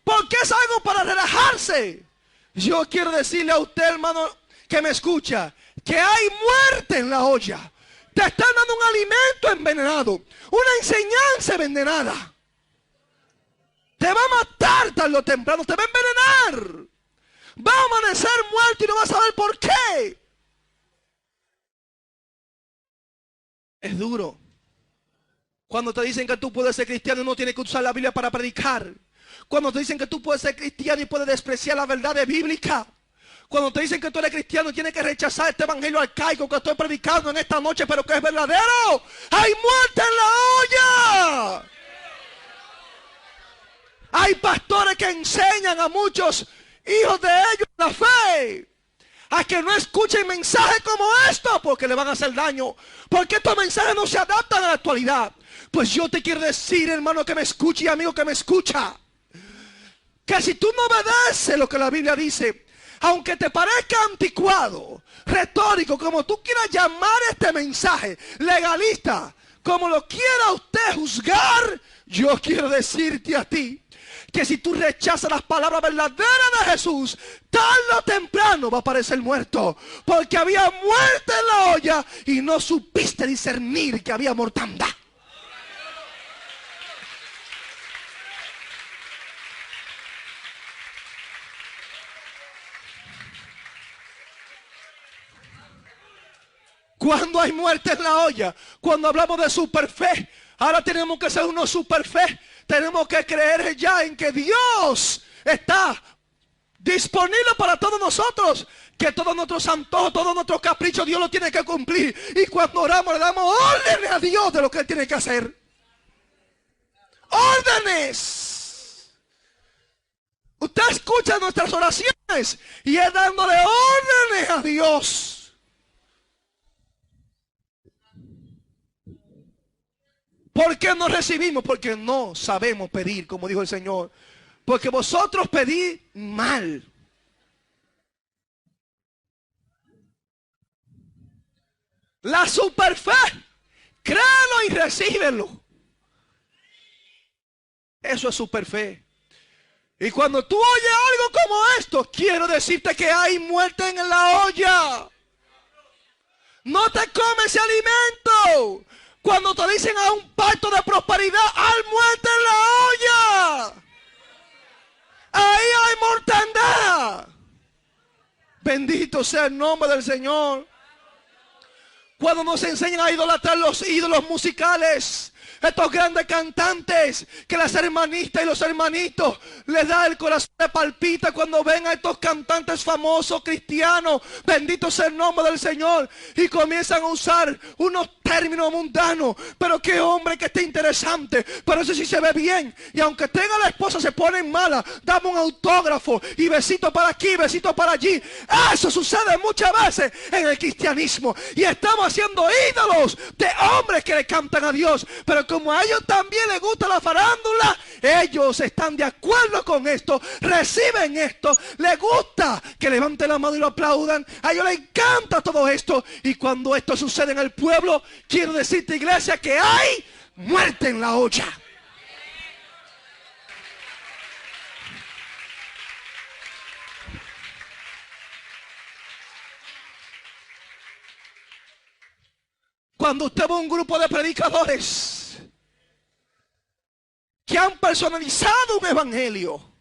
[SPEAKER 2] porque es algo para relajarse, yo quiero decirle a usted, hermano, que me escucha, que hay muerte en la olla. Te están dando un alimento envenenado, una enseñanza envenenada. Te va a matar tarde o temprano, te va a envenenar. Va a amanecer muerto y no vas a saber por qué. Es duro. Cuando te dicen que tú puedes ser cristiano y no tienes que usar la Biblia para predicar. Cuando te dicen que tú puedes ser cristiano y puedes despreciar la verdad bíblica. Cuando te dicen que tú eres cristiano y tienes que rechazar este evangelio arcaico que estoy predicando en esta noche, pero que es verdadero. ¡Hay muerte en la olla! Hay pastores que enseñan a muchos hijos de ellos la fe a que no escuchen mensajes como estos porque le van a hacer daño, porque estos mensajes no se adaptan a la actualidad. Pues yo te quiero decir, hermano que me escucha y amigo que me escucha, que si tú no obedeces lo que la Biblia dice, aunque te parezca anticuado, retórico, como tú quieras llamar este mensaje, legalista, como lo quiera usted juzgar, yo quiero decirte a ti que si tú rechazas las palabras verdaderas de Jesús, tarde o temprano va a aparecer muerto. Porque había muerte en la olla y no supiste discernir que había mortandad. Cuando hay muerte en la olla, cuando hablamos de superfe, ahora tenemos que ser unos superfe. Tenemos que creer ya en que Dios está disponible para todos nosotros. Que todos nuestros antojos, todos nuestros caprichos, Dios lo tiene que cumplir. Y cuando oramos, le damos órdenes a Dios de lo que Él tiene que hacer. ¡Órdenes! Usted escucha nuestras oraciones y es dándole órdenes a Dios. ¿Por qué no recibimos? Porque no sabemos pedir, como dijo el Señor. Porque vosotros pedís mal. La superfe, créelo y recíbelo. Eso es superfe. Y cuando tú oyes algo como esto, quiero decirte que hay muerte en la olla. No te comes ese alimento. Cuando te dicen a un pacto de prosperidad, hay muerte en la olla. Ahí hay mortandad. Bendito sea el nombre del Señor. Cuando nos enseñan a idolatrar los ídolos musicales, estos grandes cantantes que las hermanistas y los hermanitos les da el corazón de palpita cuando ven a estos cantantes famosos cristianos, bendito sea el nombre del Señor, y comienzan a usar unos términos mundanos, pero qué hombre que esté interesante, pero eso sí se ve bien, y aunque tenga la esposa se pone mala, dame un autógrafo y besito para aquí, besito para allí. Eso sucede muchas veces en el cristianismo y estamos haciendo ídolos de hombres que le cantan a Dios, pero como a ellos también les gusta la farándula, ellos están de acuerdo con esto, reciben esto, les gusta que levanten la mano y lo aplaudan, a ellos les encanta todo esto. Y cuando esto sucede en el pueblo, quiero decirte, iglesia, que hay muerte en la olla. Cuando usted ve un grupo de predicadores que han personalizado un evangelio,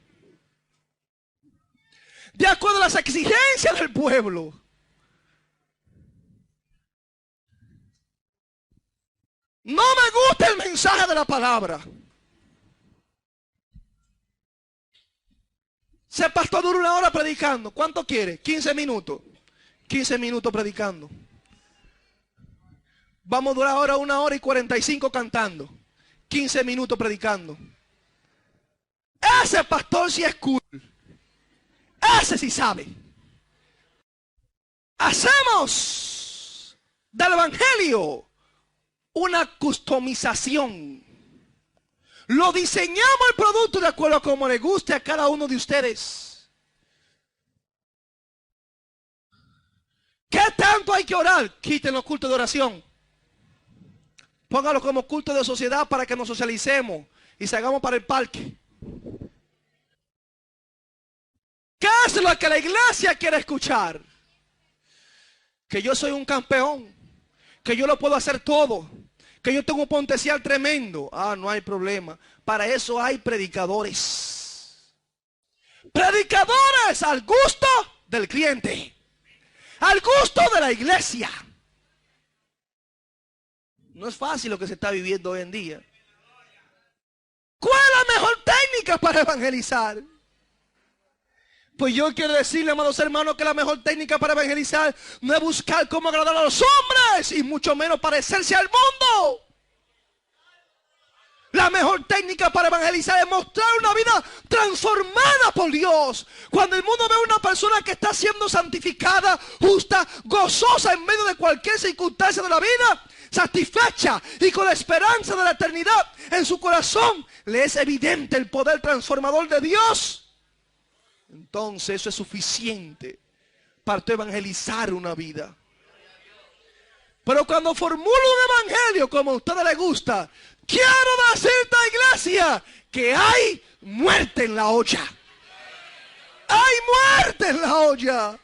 [SPEAKER 2] de acuerdo a las exigencias del pueblo. No me gusta el mensaje de la palabra. Se pastor dura 1 hora predicando. ¿Cuánto quiere? 15 minutos. 15 minutos predicando. Vamos a durar ahora 1 hora y 45 cantando. 15 minutos predicando. Ese pastor sí es cool. Ese sí sabe. Hacemos del evangelio una customización. Lo diseñamos el producto de acuerdo a como le guste a cada uno de ustedes. ¿Qué tanto hay que orar? Quiten los cultos de oración. Póngalo como culto de sociedad para que nos socialicemos y salgamos para el parque. ¿Qué es lo que la iglesia quiere escuchar? Que yo soy un campeón, que yo lo puedo hacer todo, que yo tengo un potencial tremendo. Ah, no hay problema. Para eso hay predicadores. Predicadores al gusto del cliente, al gusto de la iglesia. No es fácil lo que se está viviendo hoy en día. ¿Cuál es la mejor técnica para evangelizar? Pues yo quiero decirle, amados hermanos, que la mejor técnica para evangelizar no es buscar cómo agradar a los hombres y mucho menos parecerse al mundo. La mejor técnica para evangelizar es mostrar una vida transformada por Dios. Cuando el mundo ve a una persona que está siendo santificada, justa, gozosa en medio de cualquier circunstancia de la vida, satisfecha y con la esperanza de la eternidad en su corazón, le es evidente el poder transformador de Dios. Entonces eso es suficiente para evangelizar una vida. Pero cuando formula un evangelio como a ustedes les gusta, quiero decirte, iglesia, que hay muerte en la olla. Hay muerte en la olla.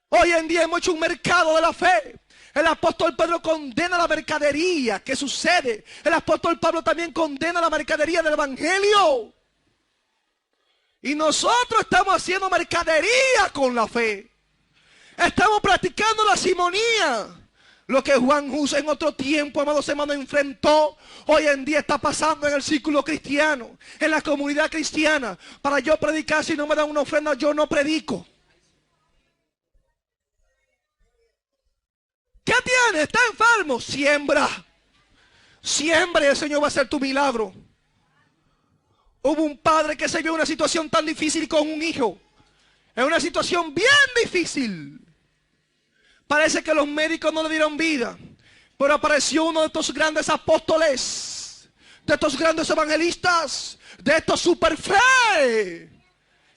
[SPEAKER 2] Hoy en día hemos hecho un mercado de la fe. El apóstol Pedro condena la mercadería. ¿Qué sucede? El apóstol Pablo también condena la mercadería del evangelio. Y nosotros estamos haciendo mercadería con la fe. Estamos practicando la simonía. Lo que Juan Hus en otro tiempo, amados hermanos, enfrentó, hoy en día está pasando en el círculo cristiano, en la comunidad cristiana. Para yo predicar, si no me dan una ofrenda, yo no predico. ¿Qué tiene? ¿Está enfermo? Siembra. Siembra y el Señor va a hacer tu milagro. Hubo un padre que se vio en una situación tan difícil con un hijo. En una situación bien difícil. Parece que los médicos no le dieron vida. Pero apareció uno de estos grandes apóstoles, de estos grandes evangelistas, de estos super fe,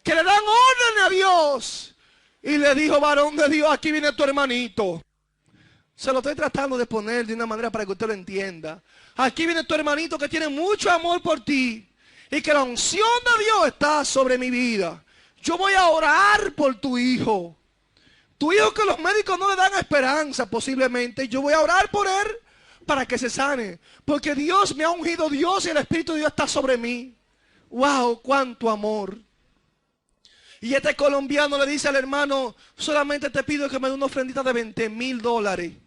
[SPEAKER 2] que le dan orden a Dios. Y le dijo: varón de Dios, aquí viene tu hermanito. Se lo estoy tratando de poner de una manera para que usted lo entienda. Aquí viene tu hermanito que tiene mucho amor por ti. Y que la unción de Dios está sobre mi vida. Yo voy a orar por tu hijo. Tu hijo que los médicos no le dan esperanza posiblemente. Yo voy a orar por él para que se sane. Porque Dios me ha ungido, Dios, y el Espíritu de Dios está sobre mí. ¡Wow! ¡Cuánto amor! Y este colombiano le dice al hermano: solamente te pido que me dé una ofrendita de $20,000.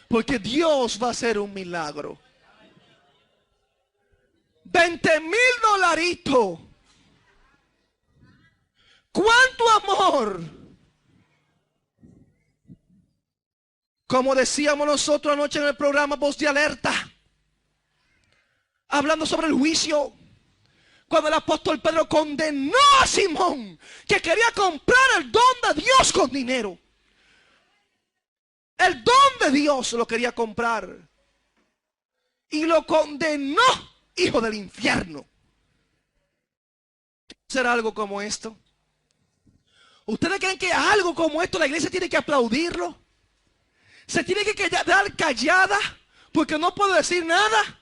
[SPEAKER 2] Porque Dios va a hacer un milagro. $20,000. ¡Cuánto amor! Como decíamos nosotros anoche en el programa Voz de Alerta, hablando sobre el juicio, cuando el apóstol Pedro condenó a Simón, que quería comprar el don de Dios con dinero. El don de Dios lo quería comprar. Y lo condenó hijo del infierno. ¿Hacer algo como esto? ¿Ustedes creen que algo como esto la iglesia tiene que aplaudirlo? ¿Se tiene que quedar callada porque no puedo decir nada?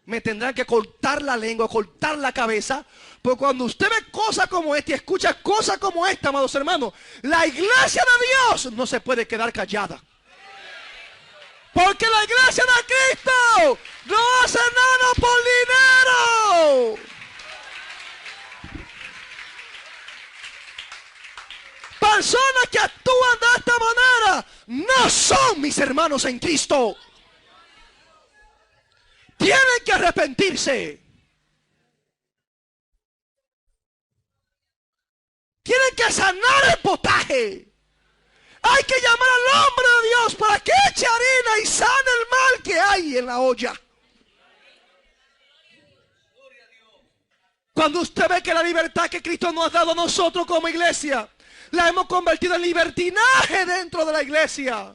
[SPEAKER 2] Me tendrán que cortar la lengua, cortar la cabeza. Porque cuando usted ve cosas como esta y escucha cosas como esta, amados hermanos, la iglesia de Dios no se puede quedar callada. Porque la iglesia de Cristo no hace nada por dinero. personas que actúan de esta manera no son mis hermanos en Cristo. Tienen que arrepentirse. Tienen que sanar el potaje. Hay que llamar al hombre de Dios para que eche harina y sane el mal que hay en la olla. Cuando usted ve que la libertad que Cristo nos ha dado a nosotros como iglesia, la hemos convertido en libertinaje dentro de la iglesia.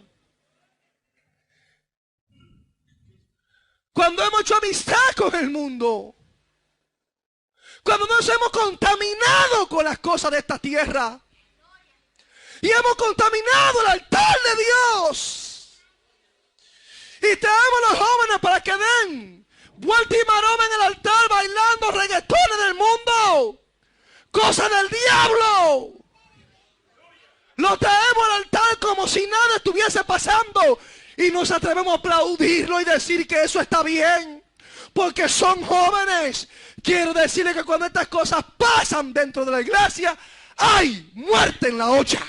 [SPEAKER 2] Cuando hemos hecho amistad con el mundo. Cuando nos hemos contaminado con las cosas de esta tierra. Y hemos contaminado el altar de Dios. Y traemos a los jóvenes para que den vuelta y maroma en el altar bailando reggaetones del mundo. Cosas del diablo. Lo traemos al altar como si nada estuviese pasando. Y nos atrevemos a aplaudirlo y decir que eso está bien. Porque son jóvenes. Quiero decirles que cuando estas cosas pasan dentro de la iglesia, hay muerte en la olla.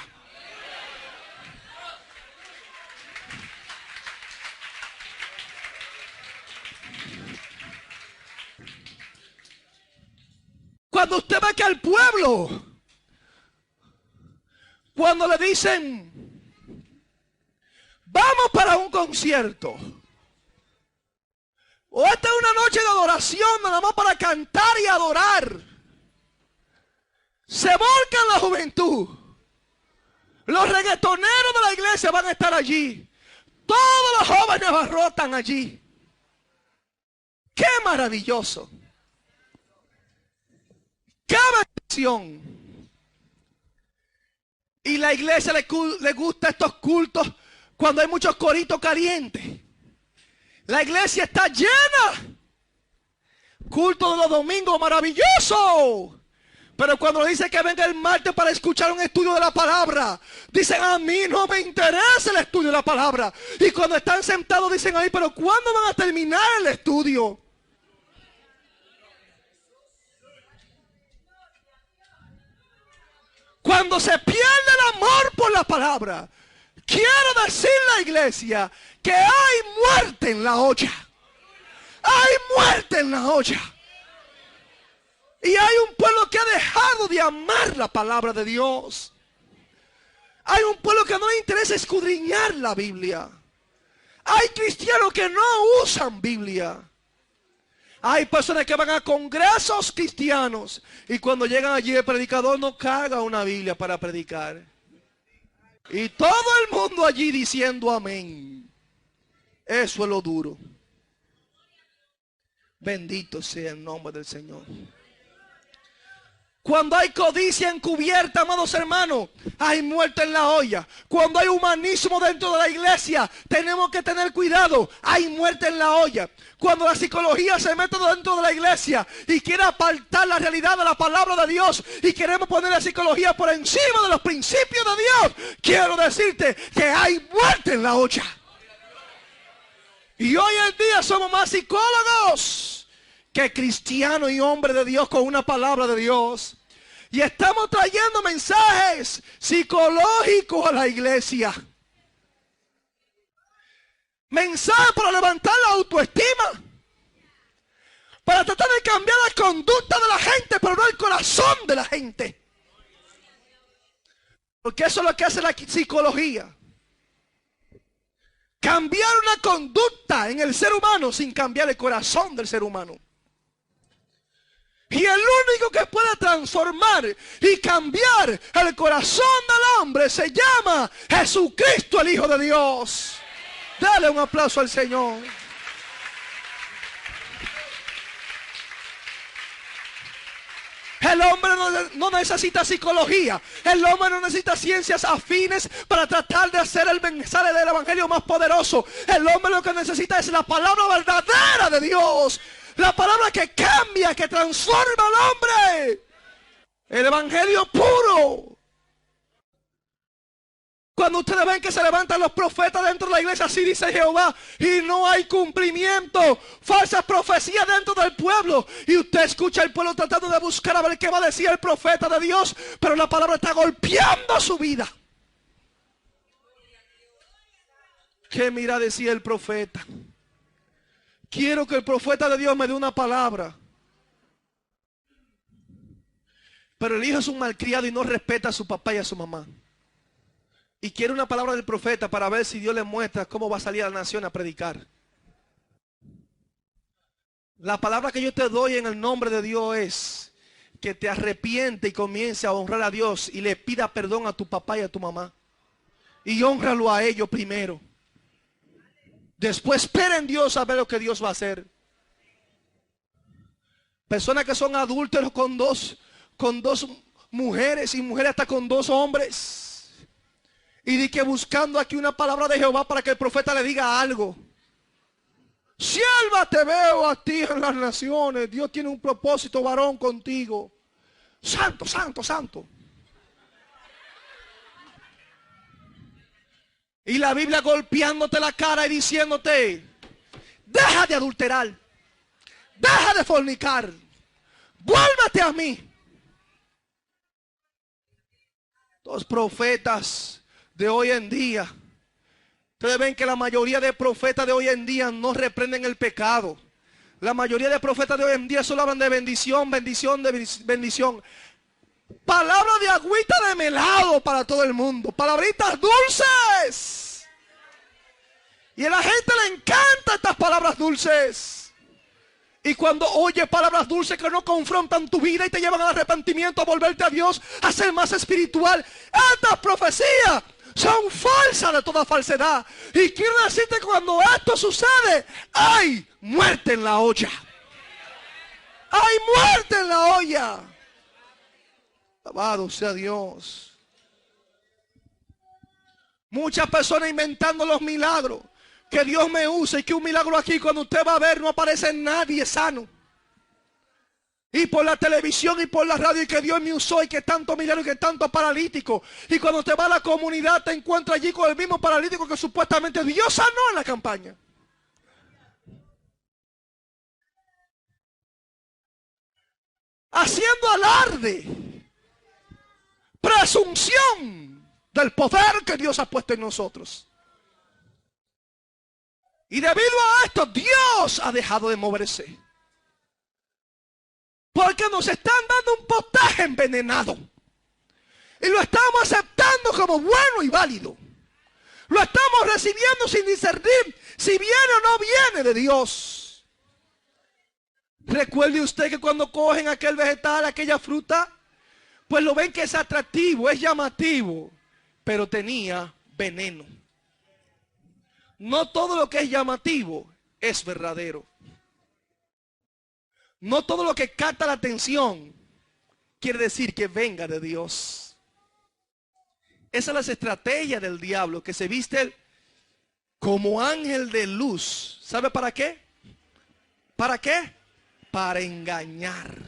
[SPEAKER 2] Cuando usted ve que al pueblo, cuando le dicen, vamos para un concierto, o esta es una noche de adoración, nada más para cantar y adorar, se volca en la juventud. Los reggaetoneros de la iglesia van a estar allí. Todos los jóvenes abarrotan allí. ¡Qué maravilloso! ¡Qué bendición! Y la iglesia le gusta estos cultos cuando hay muchos coritos calientes. La iglesia está llena. Culto de los domingos, maravilloso. Pero cuando dice que venga el martes para escuchar un estudio de la palabra, dicen, a mí no me interesa el estudio de la palabra. Y cuando están sentados dicen, ay, pero ¿cuándo van a terminar el estudio? Cuando se pierde el amor por la palabra, quiero decirle a la iglesia que hay muerte en la olla. Hay muerte en la olla. Y hay un pueblo que ha dejado de amar la palabra de Dios. Hay un pueblo que no le interesa escudriñar la Biblia. Hay cristianos que no usan Biblia. Hay personas que van a congresos cristianos y cuando llegan allí el predicador no carga una Biblia para predicar. Y todo el mundo allí diciendo amén. Eso es lo duro. Bendito sea el nombre del Señor. Cuando hay codicia encubierta, amados hermanos, hay muerte en la olla. Cuando hay humanismo dentro de la iglesia, tenemos que tener cuidado. Hay muerte en la olla. Cuando la psicología se mete dentro de la iglesia y quiere apartar la realidad de la palabra de Dios y queremos poner la psicología por encima de los principios de Dios, quiero decirte que hay muerte en la olla. Y hoy en día somos más psicólogos que cristianos y hombres de Dios con una palabra de Dios. Y estamos trayendo mensajes psicológicos a la iglesia. Mensajes para levantar la autoestima. Para tratar de cambiar la conducta de la gente, pero no el corazón de la gente. Porque eso es lo que hace la psicología. Cambiar una conducta en el ser humano sin cambiar el corazón del ser humano. Y el único que puede transformar y cambiar el corazón del hombre se llama Jesucristo, el Hijo de Dios. Dale un aplauso al Señor. El hombre no necesita psicología. El hombre no necesita ciencias afines para tratar de hacer el mensaje del evangelio más poderoso. El hombre lo que necesita es la palabra verdadera de Dios. La palabra que cambia, que transforma al hombre. El evangelio puro. Cuando ustedes ven que se levantan los profetas dentro de la iglesia, así dice Jehová, y no hay cumplimiento, falsas profecías dentro del pueblo, y usted escucha al pueblo tratando de buscar a ver qué va a decir el profeta de Dios, pero la palabra está golpeando su vida. ¿Qué mira decía el profeta? Quiero que el profeta de Dios me dé una palabra. Pero el hijo es un malcriado y no respeta a su papá y a su mamá. Y quiere una palabra del profeta para ver si Dios le muestra cómo va a salir a la nación a predicar. La palabra que yo te doy en el nombre de Dios es que te arrepiente y comience a honrar a Dios y le pida perdón a tu papá y a tu mamá. Y hónralo a ellos primero. Después espera en Dios a ver lo que Dios va a hacer. Personas que son adúlteros con dos mujeres y mujeres hasta con 2 hombres. Y di que buscando aquí una palabra de Jehová para que el profeta le diga algo. Sierva, te veo a ti en las naciones. Dios tiene un propósito, varón, contigo. Santo, santo, santo. Y la Biblia golpeándote la cara y diciéndote, deja de adulterar, deja de fornicar, vuélvete a mí. Los profetas de hoy en día, ustedes ven que la mayoría de profetas de hoy en día no reprenden el pecado. La mayoría de profetas de hoy en día solo hablan de bendición, bendición, de bendición. Palabra de agüita de melado para todo el mundo. Palabritas dulces. Y a la gente le encantan estas palabras dulces. Y cuando oye palabras dulces que no confrontan tu vida y te llevan al arrepentimiento, a volverte a Dios, a ser más espiritual, estas profecías son falsas de toda falsedad. Y quiero decirte que cuando esto sucede, hay muerte en la olla. Hay muerte en la olla. Alabado sea Dios. Muchas personas inventando los milagros. Que Dios me use y que un milagro aquí, cuando usted va a ver, no aparece nadie sano. Y por la televisión y por la radio, y que Dios me usó y que tanto milagro y que tanto paralítico. Y cuando te va a la comunidad te encuentras allí con el mismo paralítico que supuestamente Dios sanó en la campaña. Haciendo alarde, presunción del poder que Dios ha puesto en nosotros. Y debido a esto, Dios ha dejado de moverse. Porque nos están dando un potaje envenenado. Y lo estamos aceptando como bueno y válido. Lo estamos recibiendo sin discernir si viene o no viene de Dios. Recuerde usted que cuando cogen aquel vegetal, aquella fruta, pues lo ven que es atractivo, es llamativo, pero tenía veneno. No todo lo que es llamativo es verdadero. No todo lo que capta la atención quiere decir que venga de Dios. Esa es la estrategia del diablo, que se viste como ángel de luz. ¿Sabe para qué? ¿Para qué? Para engañar.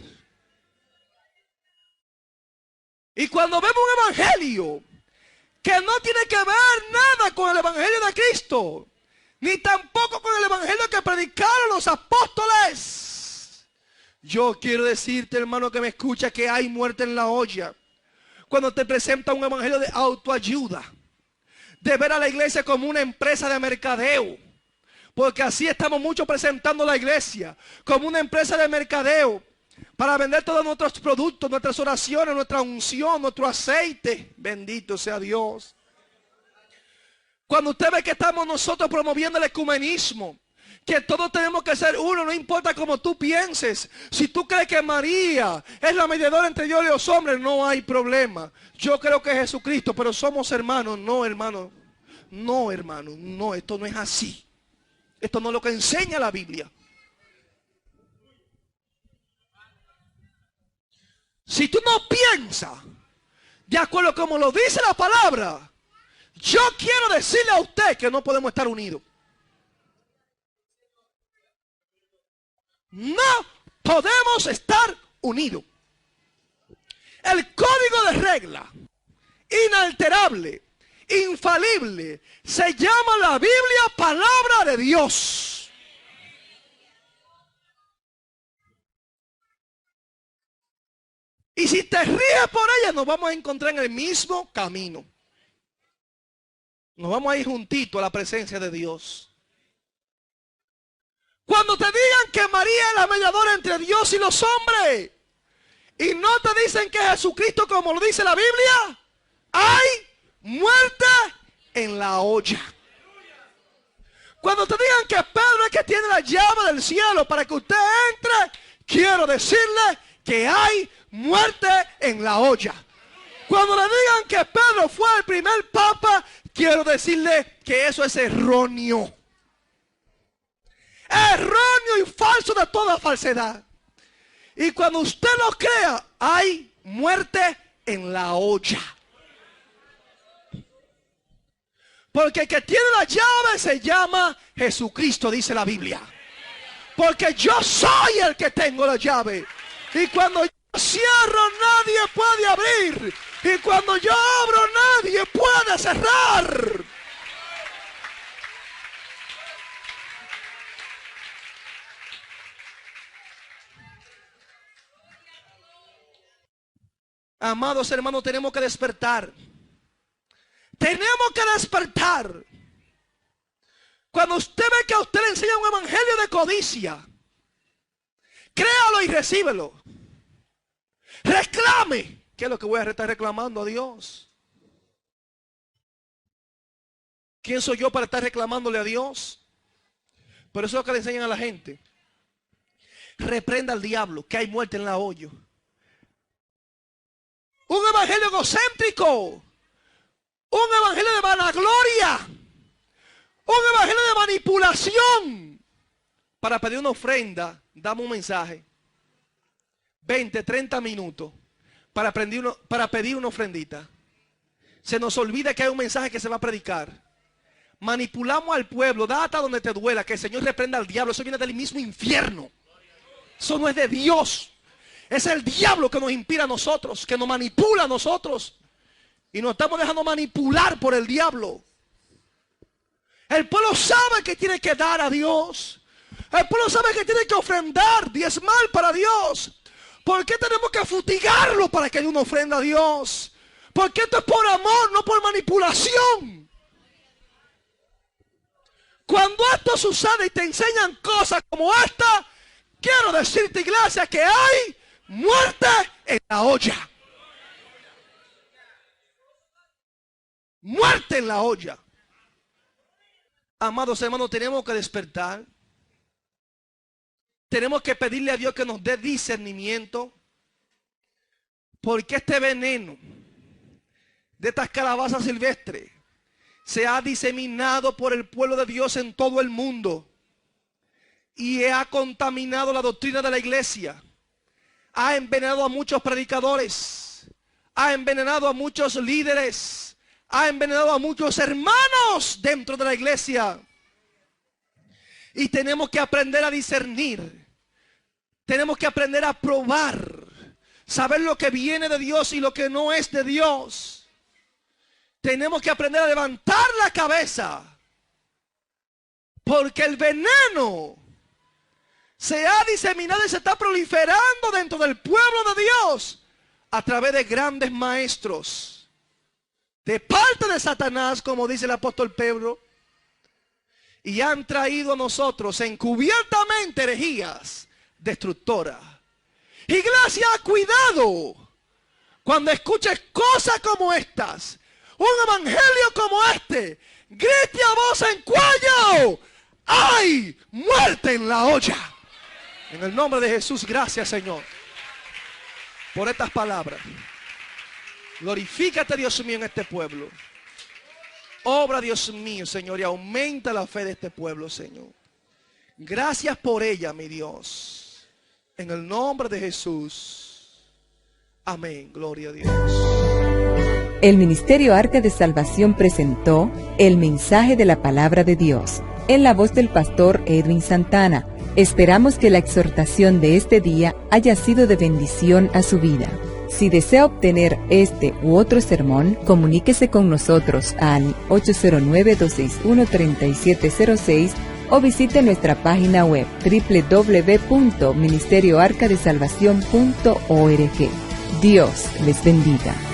[SPEAKER 2] Y cuando vemos un evangelio que no tiene que ver nada con el evangelio de Cristo, ni tampoco con el evangelio que predicaron los apóstoles, yo quiero decirte, hermano que me escucha, que hay muerte en la olla. Cuando te presenta un evangelio de autoayuda, de ver a la iglesia como una empresa de mercadeo, porque así estamos muchos presentando la iglesia, como una empresa de mercadeo, para vender todos nuestros productos, nuestras oraciones, nuestra unción, nuestro aceite. Bendito sea Dios. Cuando usted ve que estamos nosotros promoviendo el ecumenismo, que todos tenemos que ser uno, no importa cómo tú pienses. Si tú crees que María es la mediadora entre Dios y los hombres, no hay problema. Yo creo que es Jesucristo, pero somos hermanos. No, hermano. No, hermano. No, esto no es así. Esto no es lo que enseña la Biblia. Si tú no piensas de acuerdo a como lo dice la palabra, yo quiero decirle a usted que no podemos estar unidos. No podemos estar unidos. El código de regla inalterable infalible. Se llama la Biblia palabra de Dios. Y si te ríes por ella, nos vamos a encontrar en el mismo camino. Nos vamos a ir juntito a la presencia de Dios. Cuando te digan que María es la mediadora entre Dios y los hombres, y no te dicen que Jesucristo, como lo dice la Biblia, hay muerte en la olla. Cuando te digan que Pedro es el que tiene la llave del cielo para que usted entre, quiero decirle que hay muerte en la olla. Cuando le digan que Pedro fue el primer papa, quiero decirle que eso es erróneo. Erróneo y falso de toda falsedad. Y cuando usted lo crea, hay muerte en la olla. Porque el que tiene la llave se llama Jesucristo, dice la Biblia. Porque yo soy el que tengo la llave. Y cuando yo cierro, nadie puede abrir. Y cuando yo abro, nadie puede cerrar. Amados hermanos, tenemos que despertar. Tenemos que despertar. Cuando usted ve que a usted le enseña un evangelio de codicia, créalo y recíbelo. Reclame. ¿Qué es lo que voy a estar reclamando a Dios? ¿Quién soy yo para estar reclamándole a Dios? Pero eso es lo que le enseñan a la gente. Reprenda al diablo, que hay muerte en la olla. Un evangelio egocéntrico. Un evangelio de vanagloria. Un evangelio de manipulación. Para pedir una ofrenda, dame un mensaje. 20, 30 minutos. Para pedir una ofrendita. Se nos olvida que hay un mensaje que se va a predicar. Manipulamos al pueblo. Da hasta donde te duela. Que el Señor reprenda al diablo. Eso viene del mismo infierno. Eso no es de Dios. Es el diablo que nos inspira a nosotros, que nos manipula a nosotros. Y nos estamos dejando manipular por el diablo. El pueblo sabe que tiene que dar a Dios. El pueblo sabe que tiene que ofrendar, diezmar para Dios. ¿Por qué tenemos que fustigarlo para que haya una ofrenda a Dios? Porque esto es por amor, no por manipulación. Cuando esto sucede y te enseñan cosas como esta, quiero decirte, iglesia, que hay muerte en la olla. Muerte en la olla. Amados hermanos, tenemos que despertar. Tenemos que pedirle a Dios que nos dé discernimiento. Porque este veneno de estas calabazas silvestres se ha diseminado por el pueblo de Dios en todo el mundo. Y ha contaminado la doctrina de la iglesia. Ha envenenado a muchos predicadores. Ha envenenado a muchos líderes. Ha envenenado a muchos hermanos dentro de la iglesia. Y tenemos que aprender a discernir. Tenemos que aprender a probar. Saber lo que viene de Dios y lo que no es de Dios. Tenemos que aprender a levantar la cabeza. Porque el veneno se ha diseminado y se está proliferando dentro del pueblo de Dios a través de grandes maestros. De parte de Satanás, como dice el apóstol Pedro. Y han traído a nosotros encubiertamente herejías destructoras. Iglesia, cuidado. Cuando escuches cosas como estas, un evangelio como este, grite a voz en cuello: ¡hay muerte en la olla! En el nombre de Jesús, gracias, Señor, por estas palabras. Glorifícate, Dios mío, en este pueblo. Obra, Dios mío, Señor, y aumenta la fe de este pueblo, Señor. Gracias por ella, mi Dios. En el nombre de Jesús. Amén. Gloria a Dios.
[SPEAKER 1] El Ministerio Arca de Salvación presentó el mensaje de la palabra de Dios en la voz del pastor Edwin Santana. Esperamos que la exhortación de este día haya sido de bendición a su vida. Si desea obtener este u otro sermón, comuníquese con nosotros al 809-261-3706 o visite nuestra página web www.ministerioarcadesalvacion.org. Dios les bendiga.